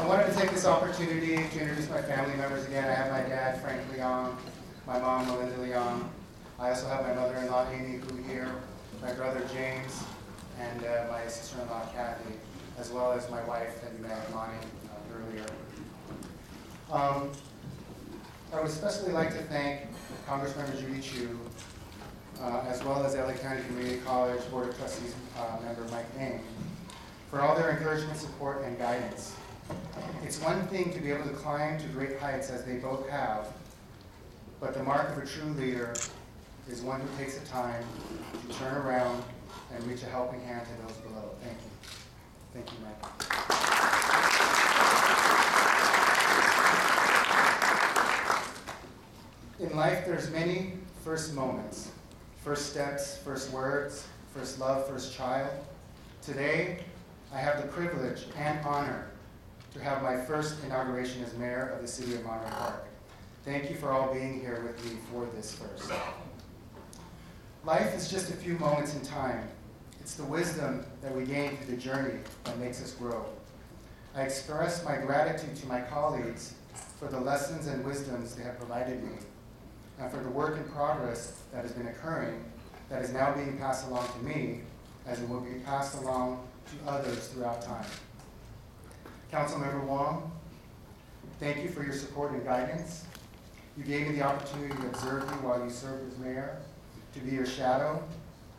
I wanted to take this opportunity to introduce my family members again. I have my dad, Frank Leong, my mom, Melinda Leong. I also have my mother-in-law, Amy, who here, my brother, James, and my sister-in-law, Kathy, as well as my wife that you met, Monty, earlier. I would especially like to thank Congressmember Judy Chu, as well as LA County Community College Board of Trustees member Mike Ng, for all their encouragement, support, and guidance. It's one thing to be able to climb to great heights as they both have, but the mark of a true leader is one who takes the time to turn around and reach a helping hand to those below. Thank you. Thank you, Mike. In life, there's many first moments, first steps, first words, first love, first child. Today, I have the privilege and honor to have my first inauguration as mayor of the city of Monterey Park. Thank you for all being here with me for this first. Life is just a few moments in time. It's the wisdom that we gain through the journey that makes us grow. I express my gratitude to my colleagues for the lessons and wisdoms they have provided me, and for the work in progress that has been occurring, that is now being passed along to me, as it will be passed along to others throughout time. Councilmember Wong, thank you for your support and guidance. You gave me the opportunity to observe you while you served as mayor, to be your shadow,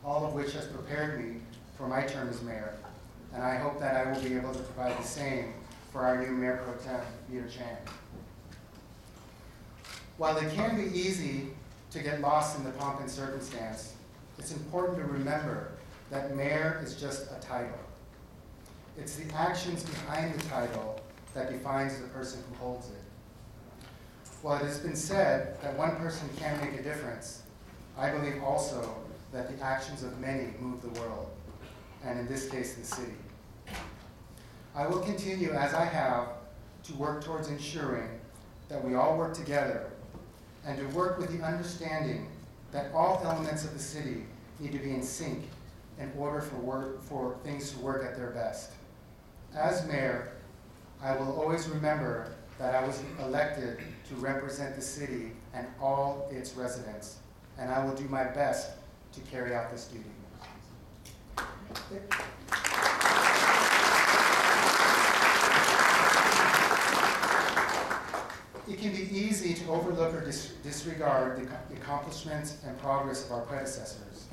all of which has prepared me for my term as mayor. And I hope that I will be able to provide the same for our new Mayor Pro Tem, Peter Chan. While it can be easy to get lost in the pomp and circumstance, it's important to remember that mayor is just a title. It's the actions behind the title that defines the person who holds it. While it has been said that one person can make a difference, I believe also that the actions of many move the world, and in this case, the city. I will continue, as I have, to work towards ensuring that we all work together, and to work with the understanding that all elements of the city need to be in sync in order for things to work at their best. As mayor, I will always remember that I was elected to represent the city and all its residents, and I will do my best to carry out this duty. It can be easy to overlook or disregard the accomplishments and progress of our predecessors.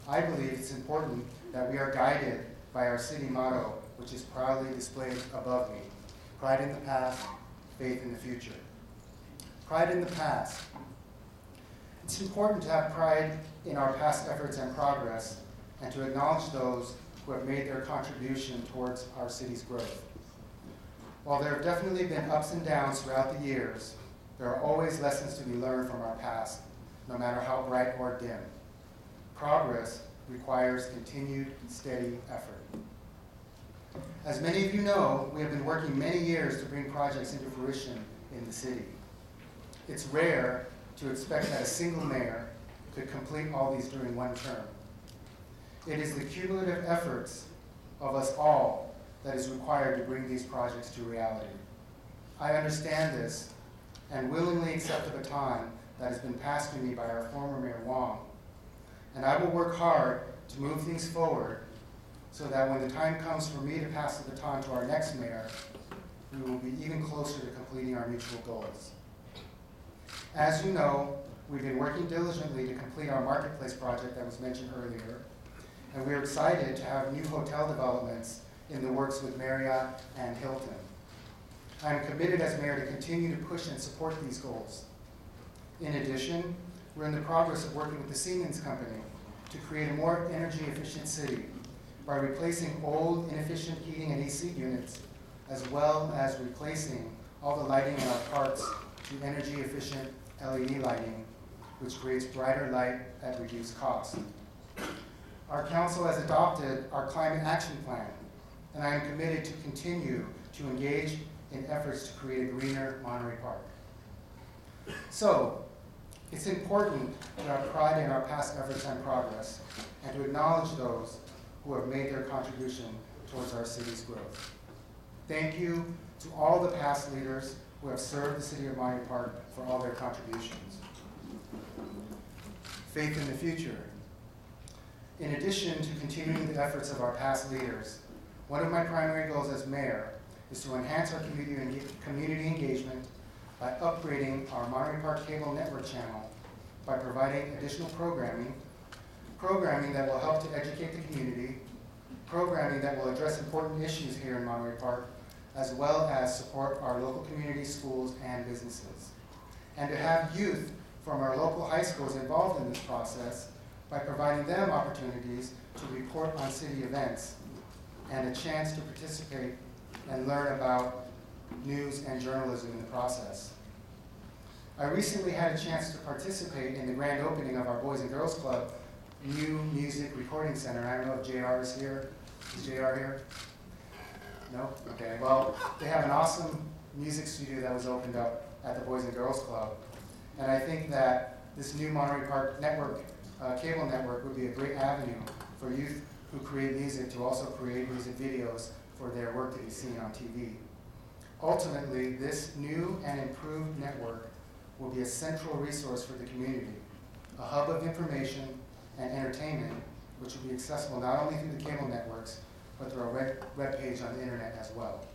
I believe it's important that we are guided by our city motto, which is proudly displayed above me: pride in the past, faith in the future. Pride in the past. It's important to have pride in our past efforts and progress, and to acknowledge those who have made their contribution towards our city's growth. While there have definitely been ups and downs throughout the years, there are always lessons to be learned from our past, no matter how bright or dim. Progress requires continued, steady effort. As many of you know, we have been working many years to bring projects into fruition in the city. It's rare to expect that a single mayor could complete all these during one term. It is the cumulative efforts of us all that is required to bring these projects to reality. I understand this and willingly accept the baton that has been passed to me by our former Mayor Wong, and I will work hard to move things forward so that when the time comes for me to pass the baton to our next mayor, we will be even closer to completing our mutual goals. As you know, we've been working diligently to complete our marketplace project that was mentioned earlier, and we're excited to have new hotel developments in the works with Marriott and Hilton. I am committed as mayor to continue to push and support these goals. In addition, we're in the progress of working with the Siemens Company to create a more energy efficient city by replacing old inefficient heating and AC units, as well as replacing all the lighting in our parks to energy efficient LED lighting, which creates brighter light at reduced cost. Our council has adopted our climate action plan, and I am committed to continue to engage in efforts to create a greener Monterey Park. So, it's important to have pride in our past efforts and progress, and to acknowledge those who have made their contribution towards our city's growth. Thank you to all the past leaders who have served the city of Monterey Park for all their contributions. Faith in the future. In addition to continuing the efforts of our past leaders, one of my primary goals as mayor is to enhance our community engagement by upgrading our Monterey Park cable network channel by providing additional programming that will help to educate the community, programming that will address important issues here in Monterey Park, as well as support our local community, schools, and businesses. And to have youth from our local high schools involved in this process by providing them opportunities to report on city events and a chance to participate and learn about news and journalism in the process. I recently had a chance to participate in the grand opening of our Boys and Girls Club new music recording center. I don't know if JR is here. Is JR here? No? Okay. Well, they have an awesome music studio that was opened up at the Boys and Girls Club. And I think that this new Monterey Park network, cable network, would be a great avenue for youth who create music to also create music videos for their work to be seen on TV. Ultimately, this new and improved network will be a central resource for the community, a hub of information and entertainment, which will be accessible not only through the cable networks, but through our web page on the internet as well.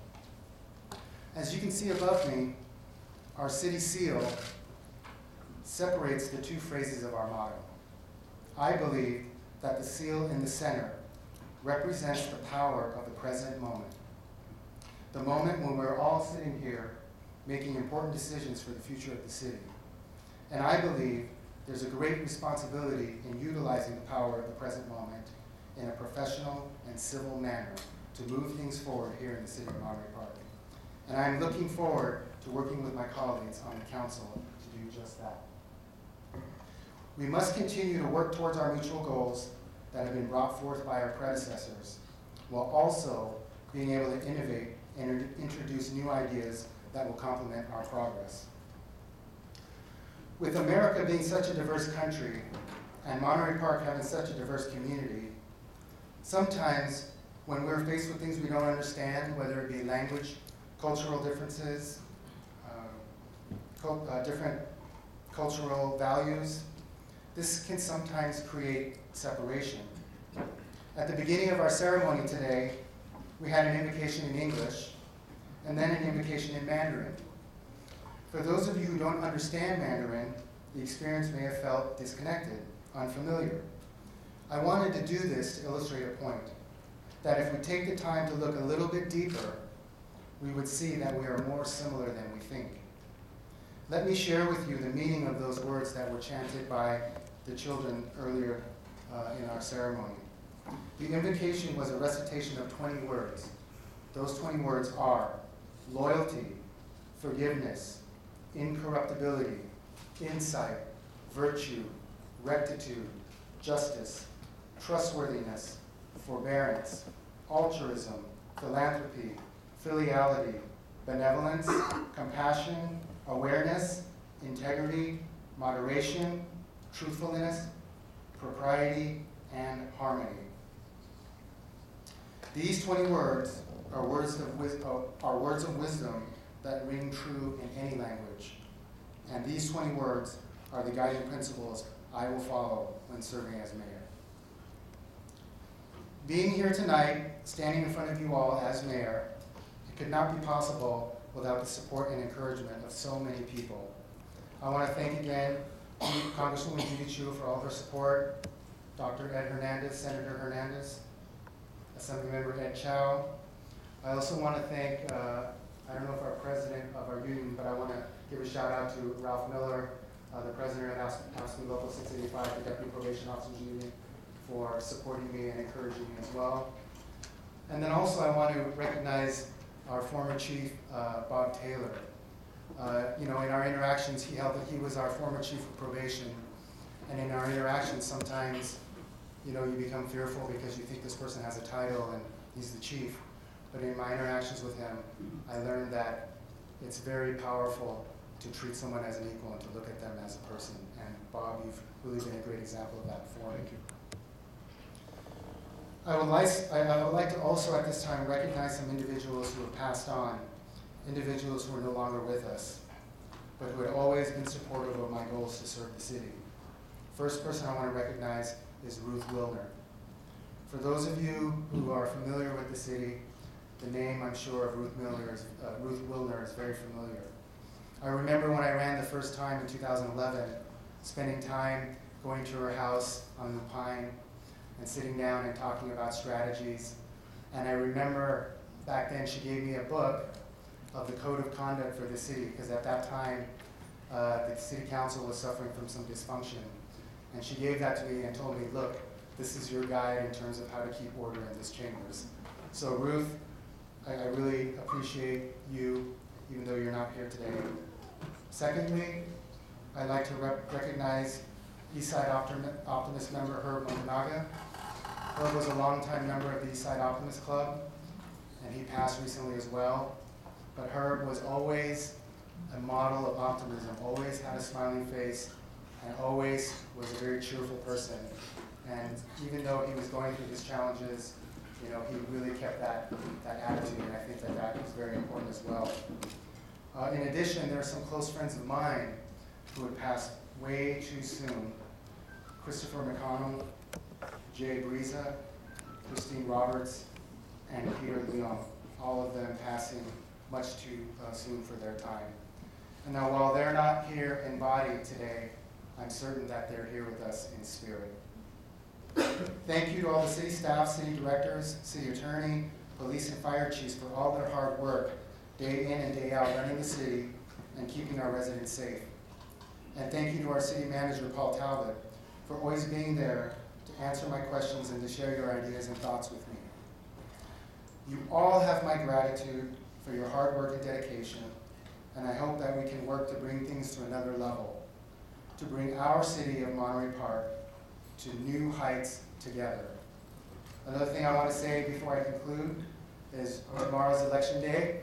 As you can see above me, our city seal separates the two phrases of our motto. I believe that the seal in the center represents the power of the present moment. The moment when we're all sitting here making important decisions for the future of the city. And I believe there's a great responsibility in utilizing the power of the present moment in a professional and civil manner to move things forward here in the city of Monterey Park. And I'm looking forward to working with my colleagues on the council to do just that. We must continue to work towards our mutual goals that have been brought forth by our predecessors, while also being able to innovate and introduce new ideas that will complement our progress. With America being such a diverse country and Monterey Park having such a diverse community, sometimes when we're faced with things we don't understand, whether it be language, cultural differences, different cultural values, this can sometimes create separation. At the beginning of our ceremony today, we had an invocation in English and then an invocation in Mandarin. For those of you who don't understand Mandarin, the experience may have felt disconnected, unfamiliar. I wanted to do this to illustrate a point, that if we take the time to look a little bit deeper, we would see that we are more similar than we think. Let me share with you the meaning of those words that were chanted by the children earlier in our ceremony. The invocation was a recitation of 20 words. Those 20 words are loyalty, forgiveness, incorruptibility, insight, virtue, rectitude, justice, trustworthiness, forbearance, altruism, philanthropy, filiality, benevolence, compassion, awareness, integrity, moderation, truthfulness, propriety, and harmony. These 20 words are words of wisdom that ring true in any language. And these 20 words are the guiding principles I will follow when serving as mayor. Being here tonight, standing in front of you all as mayor, it could not be possible without the support and encouragement of so many people. I want to thank again Congresswoman Judy Chu for all her support, Dr. Ed Hernandez, Senator Hernandez, Assemblymember Ed Chow. I also want to thank, I don't know if our president of our union, but I want to give a shout out to Ralph Miller, the president of House Local 685, the Deputy Probation Officers Union, for supporting me and encouraging me as well. And then also I want to recognize our former chief, Bob Taylor. In our interactions, he was our former chief of probation. And in our interactions, sometimes, you become fearful because you think this person has a title and he's the chief. But in my interactions with him, I learned that it's very powerful to treat someone as an equal and to look at them as a person. And Bob, you've really been a great example of that for me. I would like to also at this time recognize some individuals who have passed on individuals who are no longer with us, but who had always been supportive of my goals to serve the city. First person I want to recognize is Ruth Wilner. For those of you who are familiar with the city, the name, I'm sure, of Ruth Wilner is very familiar. I remember when I ran the first time in 2011, spending time going to her house on the Pine and sitting down and talking about strategies. And I remember back then she gave me a book of the code of conduct for the city, because at that time the city council was suffering from some dysfunction. And she gave that to me and told me, look, this is your guide in terms of how to keep order in this chambers. So Ruth, I really appreciate you, even though you're not here today. Secondly, I'd like to recognize Eastside Optimist member Herb Montanaga. Herb was a longtime member of the Eastside Optimist Club, and he passed recently as well. But Herb was always a model of optimism, always had a smiling face, and always was a very cheerful person. And even though he was going through his challenges, you know, he really kept that attitude, and I think that is very important as well. In addition, there are some close friends of mine who had passed way too soon. Christopher McConnell, Jay Briza, Christine Roberts, and Peter Leon, all of them passing much too soon for their time. And now, while they're not here in body today, I'm certain that they're here with us in spirit. Thank you to all the city staff, city directors, city attorney, police and fire chiefs for all their hard work, day in and day out, running the city and keeping our residents safe. And thank you to our city manager, Paul Talbot, for always being there to answer my questions and to share your ideas and thoughts with me. You all have my gratitude for your hard work and dedication, and I hope that we can work to bring things to another level, to bring our city of Monterey Park to new heights together. Another thing I want to say before I conclude is tomorrow's election day,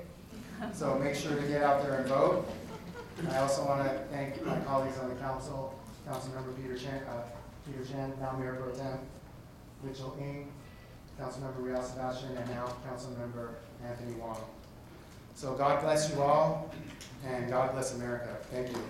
so make sure to get out there and vote. I also want to thank my colleagues on the council, Councilmember Peter Chen, now Mayor Pro Tem, Mitchell Ng, Councilmember Real Sebastian, and now Councilmember Anthony Wong. So God bless you all, and God bless America. Thank you.